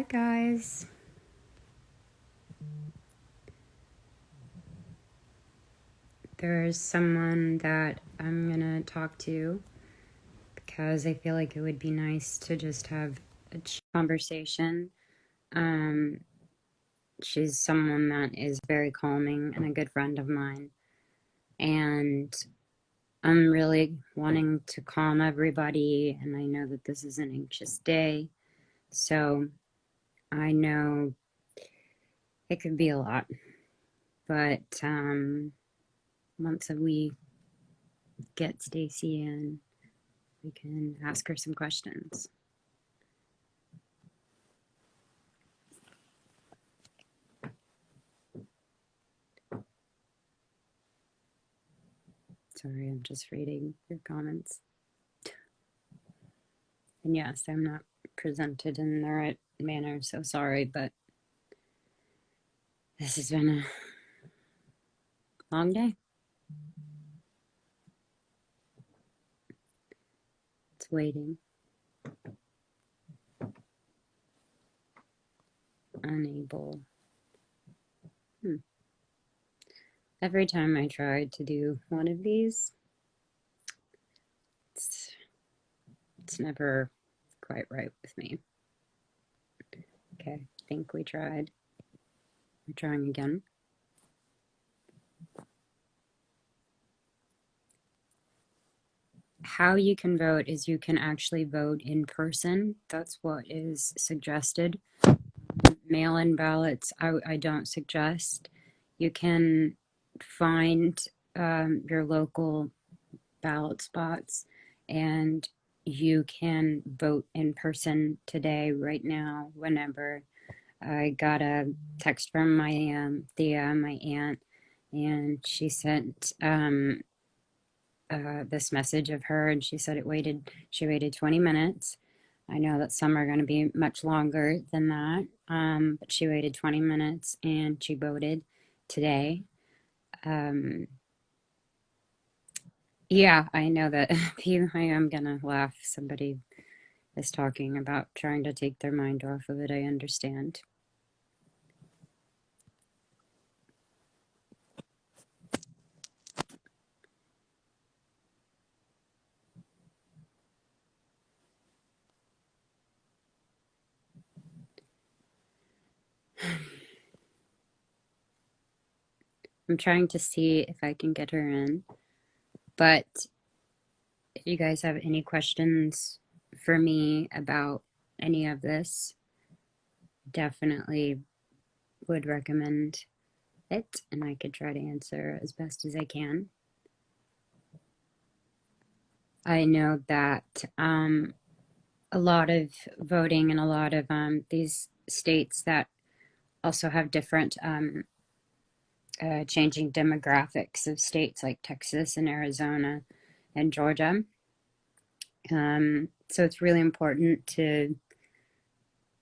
Hi guys. There's someone that I'm gonna talk to because I feel like it would be nice to just have a conversation. Um, she's someone that is very calming and a good friend of mine. And I'm really wanting to calm everybody, and I know that this is an anxious day. So I know it could be a lot, but once we get Stacy in, we can ask her some questions. Sorry, I'm just reading your comments. And yes, I'm not presented in the right manner, so sorry, but this has been a long day. It's waiting. Unable. Every time I try to do one of these, it's never quite right with me. Okay, I think we tried. We're trying again. How you can vote is you can actually vote in person. That's what is suggested. Mail-in ballots, I don't suggest. You can find your local ballot spots, and you can vote in person today, right now, whenever. I got a text from my Thea, my aunt, and she sent this message of her, and she said she waited 20 minutes. I know that some are going to be much longer than that, but she waited 20 minutes and she voted today. Yeah, I know that I am going to laugh. Somebody is talking about trying to take their mind off of it. I understand. I'm trying to see if I can get her in, but if you guys have any questions for me about any of this, definitely would recommend it, and I could try to answer as best as I can. I know that a lot of voting in a lot of these states that also have different changing demographics of states like Texas and Arizona and Georgia. So it's really important to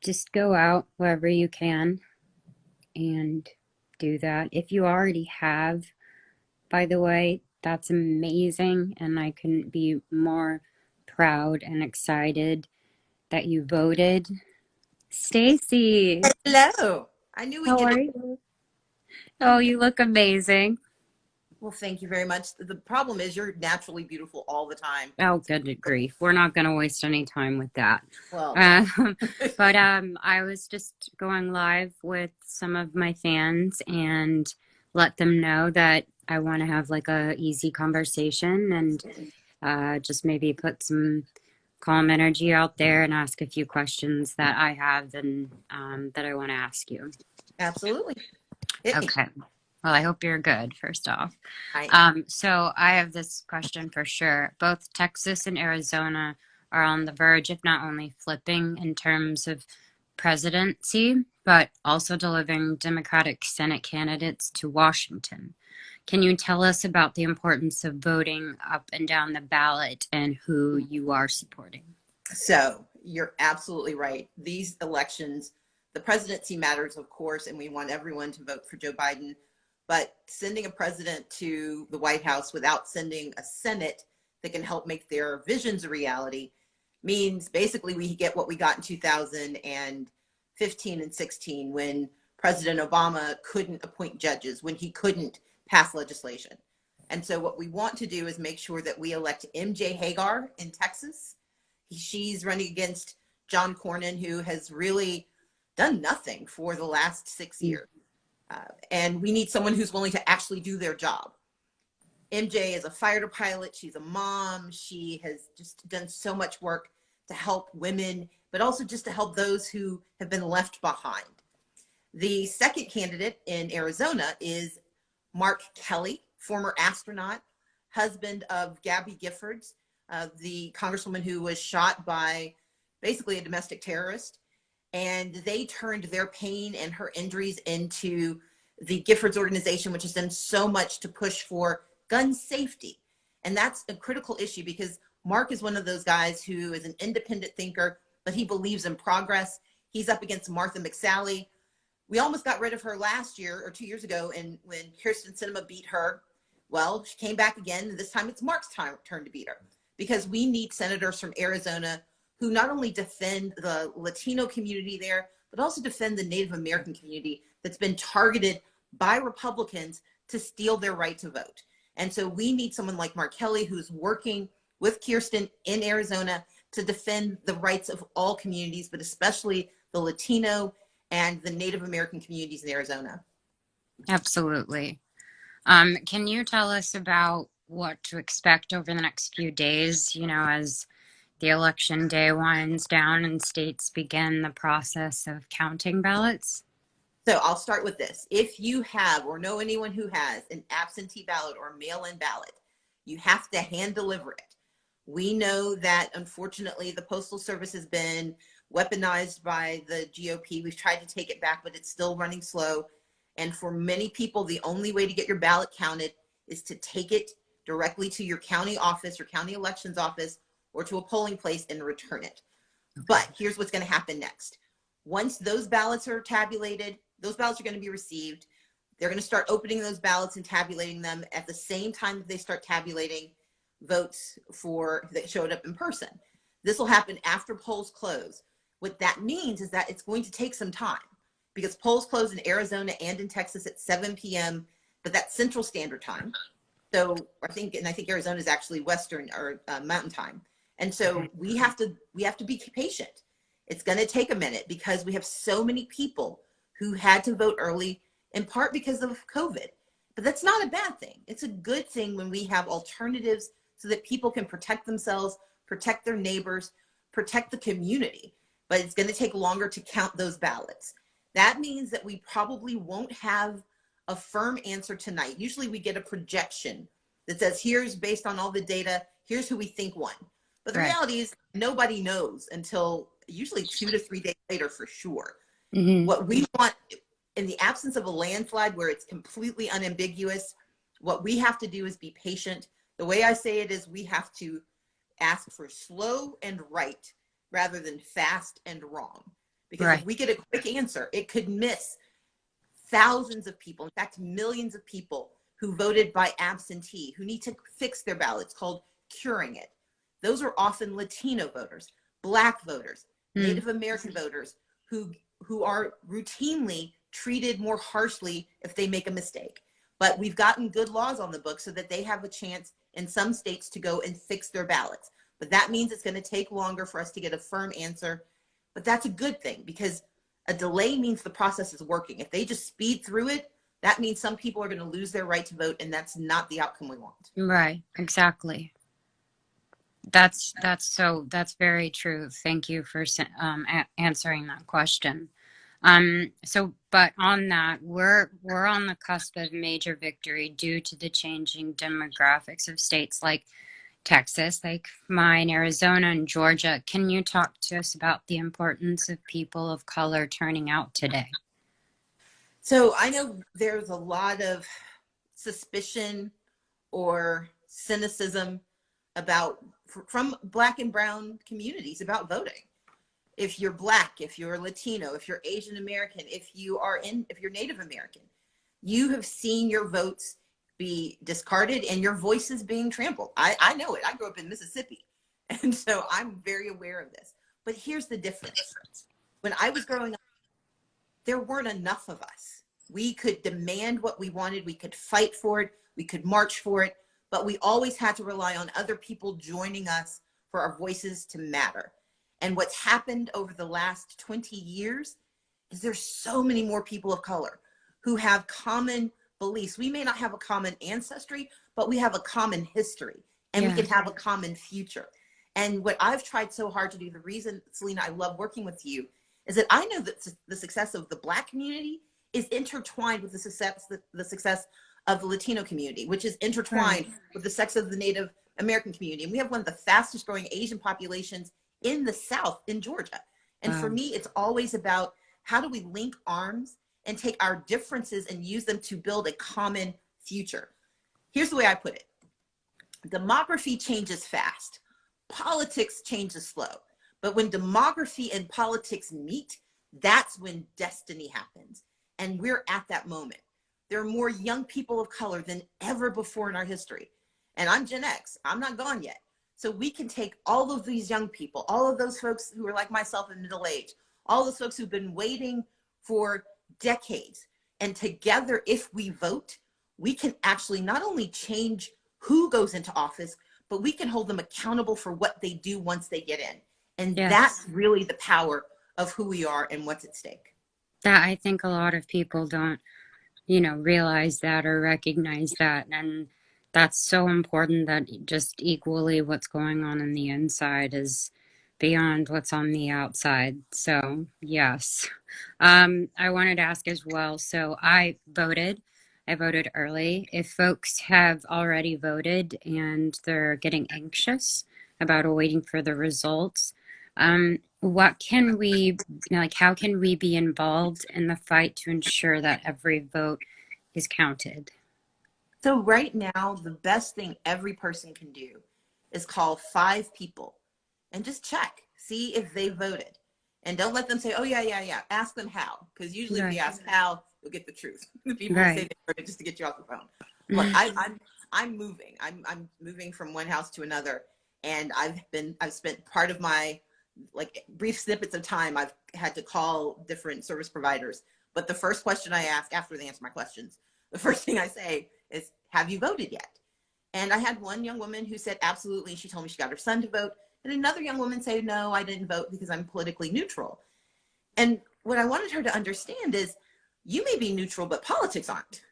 just go out wherever you can and do that. If you already have, by the way, that's amazing, and I couldn't be more proud and excited that you voted. Stacy, Hello. I knew we'd how get are it. you? Oh, you look amazing. Well, thank you very much. The problem is you're naturally beautiful all the time. Oh, good grief. We're not going to waste any time with that. Well, But I was just going live with some of my fans and let them know that I want to have like a easy conversation and just maybe put some calm energy out there and ask a few questions that I have and that I want to ask you. absolutely. Hit me. Okay. Well, I hope you're good, first off. I So I have this question for sure. Both Texas and Arizona are on the verge of not only flipping in terms of presidency, but also delivering Democratic Senate candidates to Washington. Can you tell us about the importance of voting up and down the ballot and who you are supporting? So you're absolutely right. These elections, the presidency matters, of course, and we want everyone to vote for Joe Biden. But sending a president to the White House without sending a Senate that can help make their visions a reality means basically we get what we got in 2015 15 and 16 when President Obama couldn't appoint judges, when he couldn't pass legislation. And so what we want to do is make sure that we elect MJ Hagar in Texas. She's running against John Cornyn, who has really done nothing for the last 6 years. And we need someone who's willing to actually do their job. MJ is a fighter pilot. She's a mom. She has just done so much work to help women, but also just to help those who have been left behind. The second candidate in Arizona is Mark Kelly, former astronaut, husband of Gabby Giffords, the congresswoman who was shot by basically a domestic terrorist. And they turned their pain and her injuries into the Giffords organization, which has done so much to push for gun safety. And that's a critical issue because Mark is one of those guys who is an independent thinker, but he believes in progress. He's up against Martha McSally. We almost got rid of her last year or 2 years ago, and when Kyrsten Sinema beat her, well, she came back again, and this time it's Mark's turn to beat her, because we need senators from Arizona who not only defend the Latino community there, but also defend the Native American community that's been targeted by Republicans to steal their right to vote. And so we need someone like Mark Kelly, who's working with Kyrsten in Arizona to defend the rights of all communities, but especially the Latino and the Native American communities in Arizona. Absolutely. Can you tell us about what to expect over the next few days, as the election day winds down and states begin the process of counting ballots? So I'll start with this. If you have or know anyone who has an absentee ballot or mail-in ballot, you have to hand deliver it. We know that unfortunately the Postal Service has been weaponized by the GOP. We've tried to take it back, but it's still running slow. And for many people, the only way to get your ballot counted is to take it directly to your county office or county elections office or to a polling place and return it. But here's what's going to happen next. Once those ballots are tabulated, those ballots are going to be received. They're going to start opening those ballots and tabulating them at the same time that they start tabulating votes that showed up in person. This will happen after polls close. What that means is that it's going to take some time because polls close in Arizona and in Texas at 7 p.m., but that's Central Standard Time. So I think Arizona is actually Western or Mountain Time. And so we have to be patient. It's going to take a minute because we have so many people who had to vote early, in part because of COVID. But that's not a bad thing. It's a good thing when we have alternatives so that people can protect themselves, protect their neighbors, protect the community. But it's going to take longer to count those ballots. That means that we probably won't have a firm answer tonight. Usually we get a projection that says, here's based on all the data, here's who we think won. But the reality is nobody knows until usually 2 to 3 days later for sure. Mm-hmm. What we want in the absence of a landslide where it's completely unambiguous, what we have to do is be patient. The way I say it is we have to ask for slow and right rather than fast and wrong. Because if we get a quick answer, it could miss thousands of people, in fact, millions of people who voted by absentee, who need to fix their ballots, called curing it. Those are often Latino voters, Black voters, Native American voters who are routinely treated more harshly if they make a mistake. But we've gotten good laws on the books so that they have a chance in some states to go and fix their ballots. But that means it's going to take longer for us to get a firm answer. But that's a good thing because a delay means the process is working. If they just speed through it, that means some people are going to lose their right to vote, and that's not the outcome we want. Right, exactly. That's very true. Thank you for answering that question. But on that, we're on the cusp of major victory due to the changing demographics of states like Texas, like mine, Arizona, and Georgia. Can you talk to us about the importance of people of color turning out today? So I know there's a lot of suspicion or cynicism from Black and brown communities about voting. If you're Black, if you're Latino, if you're Asian American, if you're Native American, you have seen your votes be discarded and your voices being trampled. I know it. I grew up in Mississippi. And so I'm very aware of this. But here's the difference. When I was growing up, there weren't enough of us. We could demand what we wanted, we could fight for it, we could march for it, but we always had to rely on other people joining us for our voices to matter. And what's happened over the last 20 years is there's so many more people of color who have common beliefs. We may not have a common ancestry, but we have a common history, and we Yeah. can have a common future. And what I've tried so hard to do, the reason, Selena, I love working with you, is that I know that the success of the Black community is intertwined with the success of the Latino community, which is Right. intertwined with the success of the Native American community. And we have one of the fastest growing Asian populations in the South, in Georgia. And for Wow. me, it's always about how do we link arms and take our differences and use them to build a common future. Here's the way I put it. Demography changes fast. Politics changes slow. But when demography and politics meet, that's when destiny happens. And we're at that moment. There are more young people of color than ever before in our history. And I'm Gen X. I'm not gone yet. So we can take all of these young people, all of those folks who are like myself in middle age, all those folks who've been waiting for decades. And together, if we vote, we can actually not only change who goes into office, but we can hold them accountable for what they do once they get in. And Yes. that's really the power of who we are and what's at stake. That I think a lot of people don't, realize that or recognize that. And that's so important that just equally what's going on the inside is beyond what's on the outside. So, yes. I wanted to ask as well. So, I voted. I voted early. If folks have already voted and they're getting anxious about waiting for the results, what can we, like, how can we be involved in the fight to ensure that every vote is counted? So right now, the best thing every person can do is call 5 people and just check, see if they voted. And don't let them say, oh, yeah, yeah, yeah. Ask them how. Because usually if you Right. ask how, you'll get the truth. The people will say Right. they voted just to get you off the phone. Look, Mm. I'm moving. I'm moving from one house to another. And I've spent part of my like brief snippets of time, I've had to call different service providers. But the first question I ask after they answer my questions, the first thing I say is, have you voted yet? And I had one young woman who said absolutely. She told me she got her son to vote. And another young woman said, no, I didn't vote because I'm politically neutral. And what I wanted her to understand is you may be neutral, but politics aren't.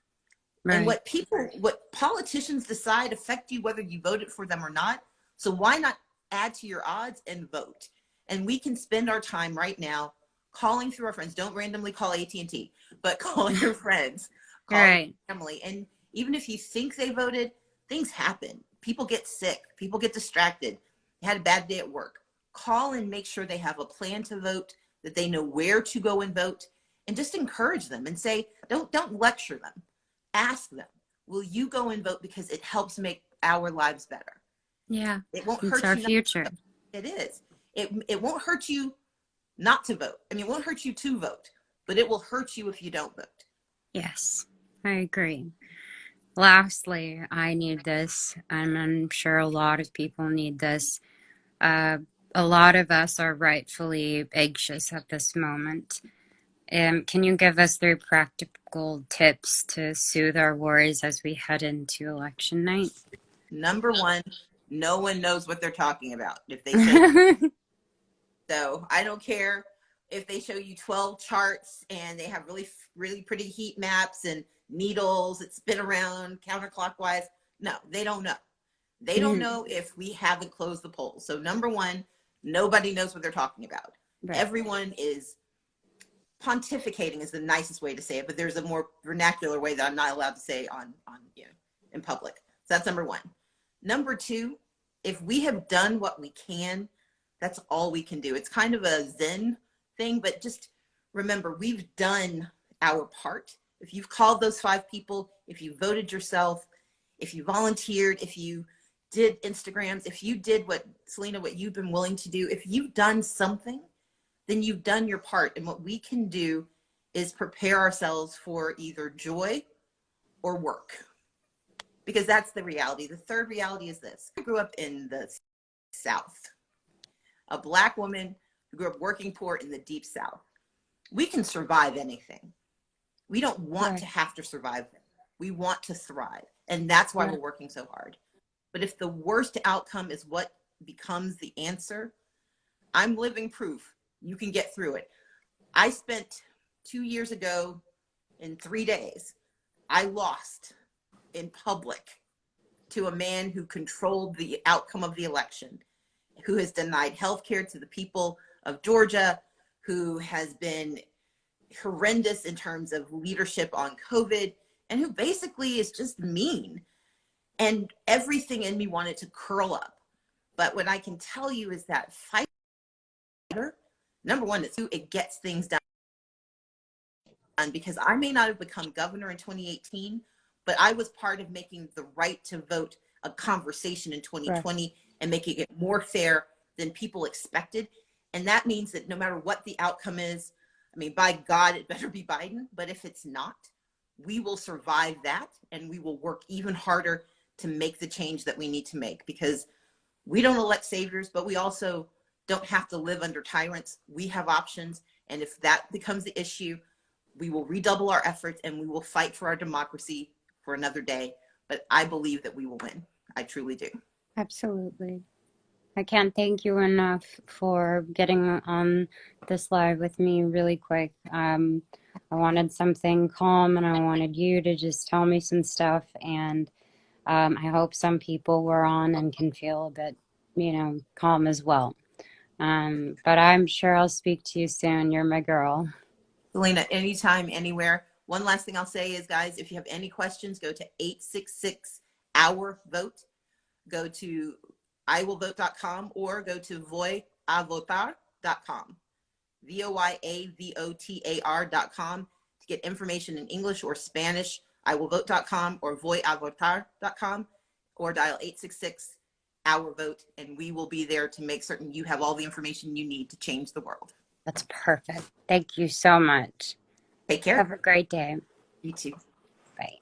And Right. what politicians decide affect you whether you voted for them or not. So why not add to your odds and vote? And we can spend our time right now calling through our friends. Don't randomly call AT&T, but call your friends, call your Right. family. And even if you think they voted, things happen. People get sick. People get distracted. They had a bad day at work. Call and make sure they have a plan to vote, that they know where to go and vote, and just encourage them and say, don't lecture them. Ask them, will you go and vote because it helps make our lives better? Yeah. It won't It's hurt our you not to future. vote. It is. It won't hurt you not to vote. I mean, it won't hurt you to vote, but it will hurt you if you don't vote. Yes. I agree. Lastly, I need this, and I'm sure a lot of people need this. Uh, a lot of us are rightfully anxious at this moment. Can you give us 3 practical tips to soothe our worries as we head into election night? Number one, no one knows what they're talking about. If they show So I don't care if they show you 12 charts and they have really, really pretty heat maps and needles that spin around counterclockwise. No, they don't know. They don't know if we haven't closed the polls. So number one, nobody knows what they're talking about. Right. Everyone is pontificating is the nicest way to say it, but there's a more vernacular way that I'm not allowed to say on in public. So that's number one. Number two, if we have done what we can, that's all we can do. It's kind of a Zen thing, but just remember, we've done our part. If you've called those 5 people, if you voted yourself, if you volunteered, if you did Instagrams, if you did what you've been willing to do, if you've done something, then you've done your part. And what we can do is prepare ourselves for either joy or work, because that's the reality. The third reality is this. I grew up in the South, a Black woman who grew up working poor in the deep South. We can survive anything. We don't want Right. to have to survive. We want to thrive. And that's why Yeah. we're working so hard. But if the worst outcome is what becomes the answer, I'm living proof you can get through it. I spent 2 years ago in 3 days, I lost in public to a man who controlled the outcome of the election, who has denied health care to the people of Georgia, who has been horrendous in terms of leadership on COVID, and who basically is just mean. And everything in me wanted to curl up. But what I can tell you is that fighter, number one, it gets things done, because I may not have become governor in 2018, but I was part of making the right to vote a conversation in Right. 2020 and making it more fair than people expected. And that means that no matter what the outcome is, I mean, by God, it better be Biden. But if it's not, we will survive that, and we will work even harder to make the change that we need to make, because we don't elect saviors, but we also don't have to live under tyrants. We have options. And if that becomes the issue, we will redouble our efforts and we will fight for our democracy for another day. But I believe that we will win. I truly do. Absolutely. I can't thank you enough for getting on this live with me really quick. I wanted something calm and I wanted you to just tell me some stuff. And I hope some people were on and can feel a bit, calm as well. But I'm sure I'll speak to you soon. You're my girl. Selena, anytime, anywhere. One last thing I'll say is, guys, if you have any questions, go to 866 our vote. Go to iwillvote.com or go to voyavotar.com. voyavotar.com to get information in English or Spanish. iwillvote.com or voyavotar.com, or dial 866 our vote, and we will be there to make certain you have all the information you need to change the world. That's perfect. Thank you so much. Take care. Have a great day. You too. Bye.